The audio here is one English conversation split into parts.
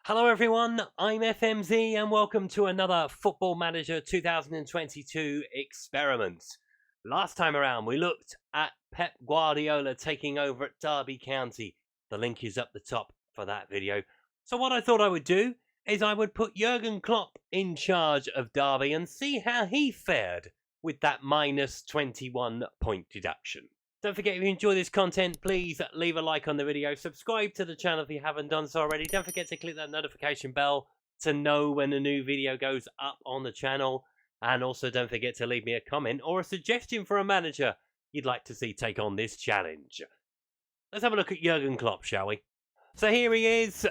Hello everyone, I'm FMZ and welcome to another Football Manager 2022 experiment. Last time around we looked at Pep Guardiola taking over at Derby County. The link is up the top for that video. So what I thought I would do is I would put Jurgen Klopp in charge of Derby and see how he fared with that minus 21 point deduction. Don't forget, if you enjoy this content, please leave a like on the video. Subscribe to the channel if you haven't done so already. Don't forget to click that notification bell to know when a new video goes up on the channel. And also don't forget to leave me a comment or a suggestion for a manager you'd like to see take on this challenge. Let's have a look at Jurgen Klopp, shall we? So here he is,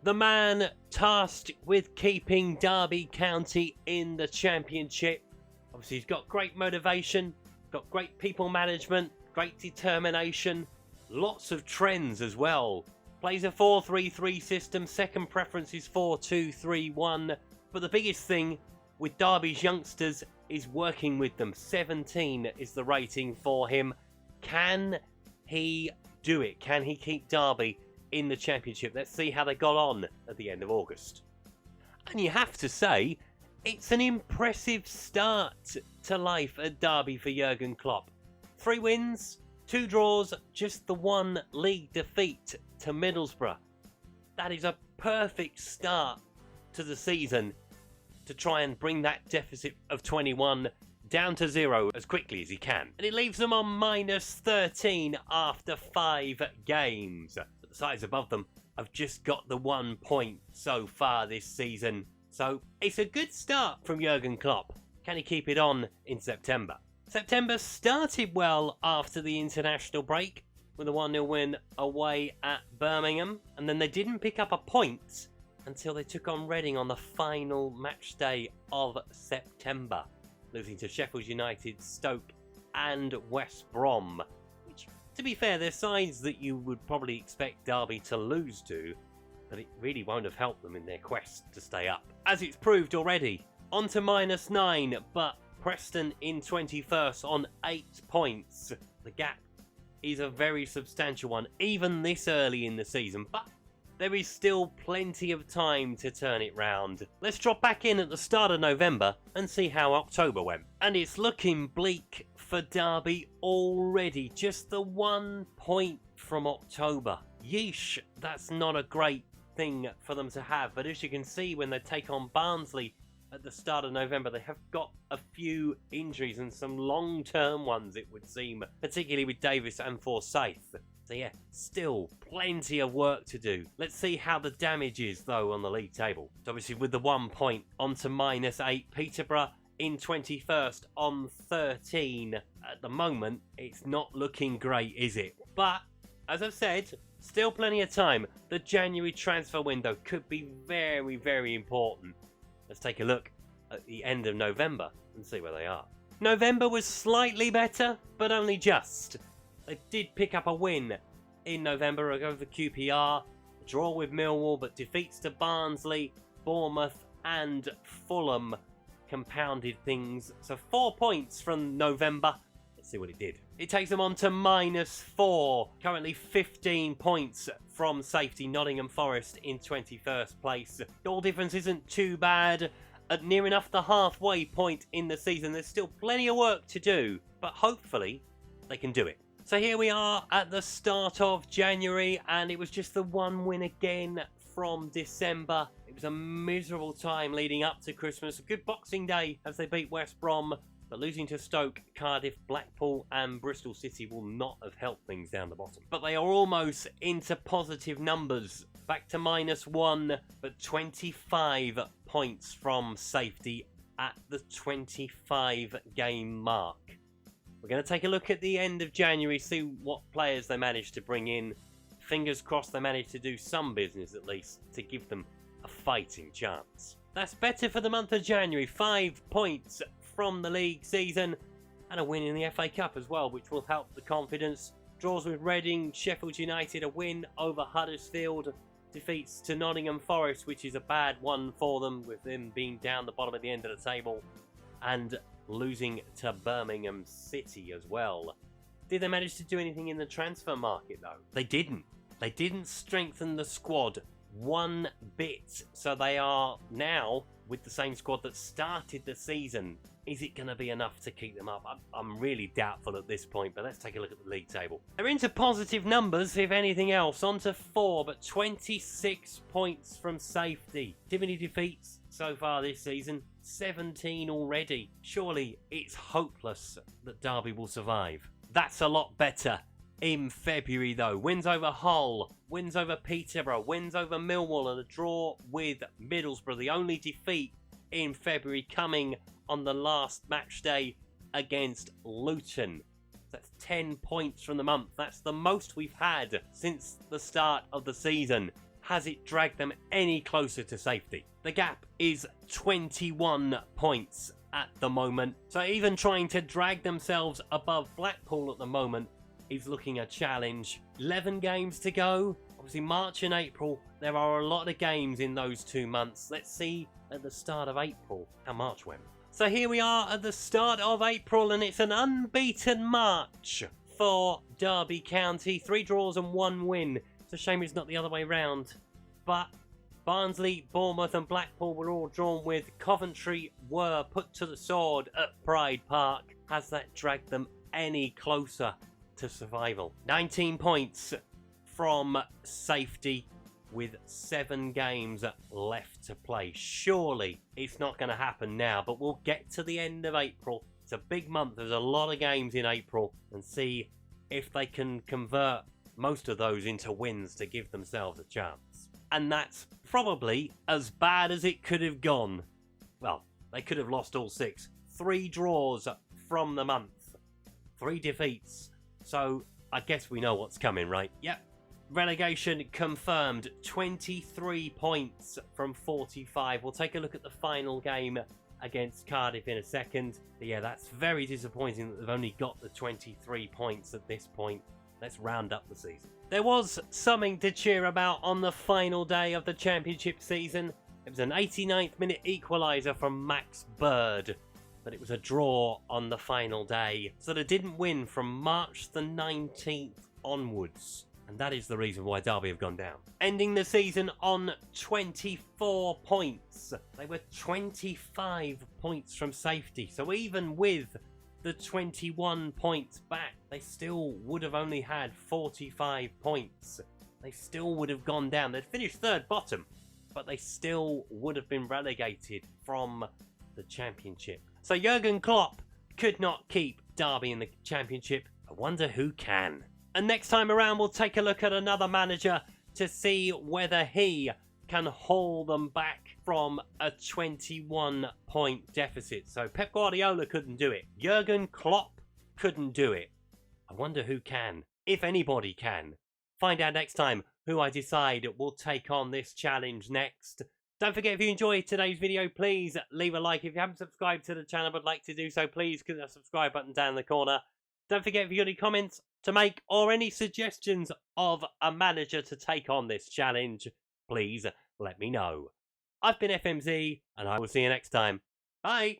the man tasked with keeping Derby County in the Championship. Obviously, he's got great motivation, got great people management, great determination, lots of trends as well. Plays a 4-3-3 system, second preference is 4-2-3-1. But the biggest thing with Derby's youngsters is working with them. 17 is the rating for him. Can he do it? Can he keep Derby in the Championship? Let's see how they got on at the end of August. And you have to say, it's an impressive start to life at Derby for Jurgen Klopp. 3 wins, 2 draws, just the 1 league defeat to Middlesbrough. That is a perfect start to the season to try and bring that deficit of 21 down to 0 as quickly as he can. And it leaves them on minus 13 after 5 games. But the sides above them have just got the 1 point so far this season. So it's a good start from Jurgen Klopp. Can he keep it on in September? September started well after the international break with a 1-0 win away at Birmingham, and then they didn't pick up a point until they took on Reading on the final match day of September, losing to Sheffield United, Stoke and West Brom, which, to be fair, they're sides that you would probably expect Derby to lose to, but it really won't have helped them in their quest to stay up. As it's proved already, on to minus 9, but Preston in 21st on 8 points. The gap is a very substantial one, even this early in the season, but there is still plenty of time to turn it round. Let's drop back in at the start of November and see how October went. And it's looking bleak for Derby already, just the 1 point from October. Yeesh, that's not a great thing for them to have, but as you can see, when they take on Barnsley at the start of November, they have got a few injuries and some long-term ones, it would seem, particularly with Davis and Forsyth. So yeah, still plenty of work to do. Let's see how the damage is, though, on the league table. So obviously with the 1 point on to minus 8, Peterborough in 21st on 13. At the moment, it's not looking great, is it? But, as I've said, still plenty of time. The January transfer window could be very, very important. Let's take a look at the end of November and see where they are. November was slightly better, but only just. They did pick up a win in November over QPR, a draw with Millwall, but defeats to Barnsley, Bournemouth and Fulham compounded things. So 4 points from November. Let's see what it did. It takes them on to minus 4. Currently 15 points from safety. Nottingham Forest in 21st place. Goal difference isn't too bad. At near enough the halfway point in the season, there's still plenty of work to do, but hopefully they can do it. So here we are at the start of January, and it was just the 1 win again from December. It was a miserable time leading up to Christmas. A good Boxing Day as they beat West Brom. But losing to Stoke, Cardiff, Blackpool and Bristol City will not have helped things down the bottom. But they are almost into positive numbers. Back to minus 1, but 25 points from safety at the 25 game mark. We're going to take a look at the end of January, see what players they managed to bring in. Fingers crossed they managed to do some business at least to give them a fighting chance. That's better for the month of January. 5 points from the league season and a win in the FA Cup as well, which will help the confidence. Draws with Reading, Sheffield United, a win over Huddersfield, defeats to Nottingham Forest, which is a bad one for them with them being down the bottom at the end of the table, and losing to Birmingham City as well. Did they manage to do anything in the transfer market though? They didn't. They didn't strengthen the squad one bit. So they are now with the same squad that started the season. Is it going to be enough to keep them up? I'm really doubtful at this point, but let's take a look at the league table. They're into positive numbers, if anything else. On to 4, but 26 points from safety. Too many defeats so far this season. 17 already. Surely it's hopeless that Derby will survive. That's a lot better in February, though. Wins over Hull, wins over Peterborough, wins over Millwall, and a draw with Middlesbrough. The only defeat in February coming on the last match day against Luton. That's 10 points from the month. That's the most we've had since the start of the season. Has it dragged them any closer to safety? The gap is 21 points at the moment. So even trying to drag themselves above Blackpool at the moment is looking a challenge. 11 games to go. Obviously March and April, there are a lot of games in those 2 months. Let's see at the start of April how March went. So here we are at the start of April, and it's an unbeaten March for Derby County. 3 draws and 1 win. It's a shame it's not the other way round. But Barnsley, Bournemouth and Blackpool were all drawn with. Coventry were put to the sword at Pride Park. Has that dragged them any closer to survival? 19 points from safety with 7 games left to play. Surely it's not going to happen now, but we'll get to the end of April. It's a big month. There's a lot of games in April, and see if they can convert most of those into wins to give themselves a chance. And that's probably as bad as it could have gone. Well, they could have lost all 6. 3 draws from the month. 3 defeats. So I guess we know what's coming, right? Yep. Relegation confirmed. 23 points from 45. We'll take a look at the final game against Cardiff in a second. But yeah, that's very disappointing that they've only got the 23 points at this point. Let's round up the season. There was something to cheer about on the final day of the championship season. It was an 89th minute equaliser from Max Bird, but it was a draw on the final day. So they didn't win from March the 19th onwards. And that is the reason why Derby have gone down. Ending the season on 24 points. They were 25 points from safety. So even with the 21 points back, they still would have only had 45 points. They still would have gone down. They'd finished third bottom, but they still would have been relegated from the championship. So Jurgen Klopp could not keep Derby in the championship. I wonder who can. And next time around, we'll take a look at another manager to see whether he can haul them back from a 21-point deficit. So Pep Guardiola couldn't do it. Jurgen Klopp couldn't do it. I wonder who can, if anybody can. Find out next time who I decide will take on this challenge next. Don't forget, if you enjoyed today's video, please leave a like. If you haven't subscribed to the channel but like to do so, please click the subscribe button down in the corner. Don't forget, if you've got any comments to make or any suggestions of a manager to take on this challenge, please let me know. I've been FMZ, and I will see you next time. Bye!